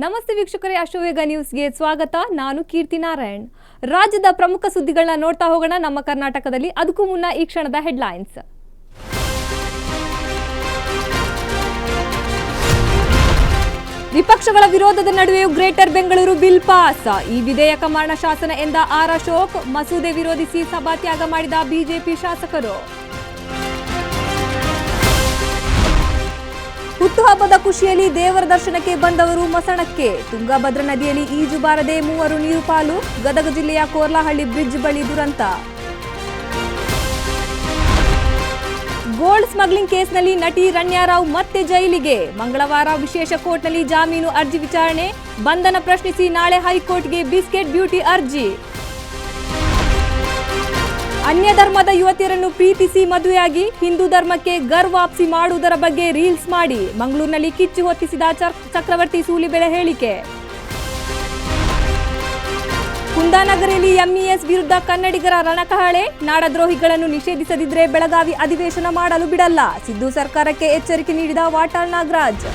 ನಮಸ್ತೆ ವೀಕ್ಷಕರೇ, ಅಶ್ವವೇಗ ನ್ಯೂಸ್ಗೆ ಸ್ವಾಗತ. ನಾನು ಕೀರ್ತಿ ನಾರಾಯಣ್. ರಾಜ್ಯದ ಪ್ರಮುಖ ಸುದ್ದಿಗಳನ್ನ ನೋಡ್ತಾ ಹೋಗೋಣ ನಮ್ಮ ಕರ್ನಾಟಕದಲ್ಲಿ. ಅದಕ್ಕೂ ಮುನ್ನ ಈ ಕ್ಷಣದ ಹೆಡ್ಲೈನ್ಸ್. ವಿಪಕ್ಷಗಳ ವಿರೋಧದ ನಡುವೆಯೂ ಗ್ರೇಟರ್ ಬೆಂಗಳೂರು ಬಿಲ್ ಪಾಸ್. ಈ ವಿಧೇಯಕ ಮರಣ ಶಾಸನ ಎಂದ ಆರ್ ಅಶೋಕ್. ಮಸೂದೆ ವಿರೋಧಿಸಿ ಸಭಾತ್ಯಾಗ ಮಾಡಿದ ಬಿಜೆಪಿ ಶಾಸಕರು. ಹುಟ್ಟುಹಬ್ಬದ ಖುಷಿಯಲ್ಲಿ ದೇವರ ದರ್ಶನಕ್ಕೆ ಬಂದವರು ಮಸಣಕ್ಕೆ. ತುಂಗಭದ್ರಾ ನದಿಯಲ್ಲಿ ಈಜು ಬಾರದೆ ಮೂವರು ನೀರು ಪಾಲು. ಗದಗ ಜಿಲ್ಲೆಯ ಕೋರ್ಲಹಳ್ಳಿ ಬ್ರಿಡ್ಜ್ ಬಳಿ ದುರಂತ. ಗೋಲ್ಡ್ ಸ್ಮಗ್ಲಿಂಗ್ ಕೇಸ್ನಲ್ಲಿ ನಟಿ ರಣ್ಯಾರಾವ್ ಮತ್ತೆ ಜೈಲಿಗೆ. ಮಂಗಳವಾರ ವಿಶೇಷ ಕೋರ್ಟ್ನಲ್ಲಿ ಜಾಮೀನು ಅರ್ಜಿ ವಿಚಾರಣೆ. ಬಂಧನ ಪ್ರಶ್ನಿಸಿ ನಾಳೆ ಹೈಕೋರ್ಟ್ಗೆ ಬಿಸ್ಕೆಟ್ ಬ್ಯೂಟಿ ಅರ್ಜಿ. ಅನ್ಯ ಧರ್ಮದ ಯುವತಿಯರನ್ನು ಪ್ರೀತಿಸಿ ಮದುವೆಯಾಗಿ ಹಿಂದೂ ಧರ್ಮಕ್ಕೆ ಗರ್ ವಾಪಸಿ ಮಾಡುವುದರ ಬಗ್ಗೆ ರೀಲ್ಸ್ ಮಾಡಿ ಮಂಗಳೂರಿನಲ್ಲಿ ಕಿಚ್ಚು ಹೊತ್ತಿಸಿದ ಚಕ್ರವರ್ತಿ ಸೂಲಿಬೆಲೆ ಹೇಳಿಕೆ. ಕುಂದಾನಗರಿಯಲ್ಲಿ ಎಂಇಎಸ್ ವಿರುದ್ಧ ಕನ್ನಡಿಗರ ರಣಕಹಳೆ. ನಾಡದ್ರೋಹಿಗಳನ್ನು ನಿಷೇಧಿಸದಿದ್ರೆ ಬೆಳಗಾವಿ ಅಧಿವೇಶನ ಮಾಡಲು ಬಿಡಲ್ಲ. ಸಿದ್ದು ಸರ್ಕಾರಕ್ಕೆ ಎಚ್ಚರಿಕೆ ನೀಡಿದ ವಾಟಾಳ್ ನಾಗರಾಜ್.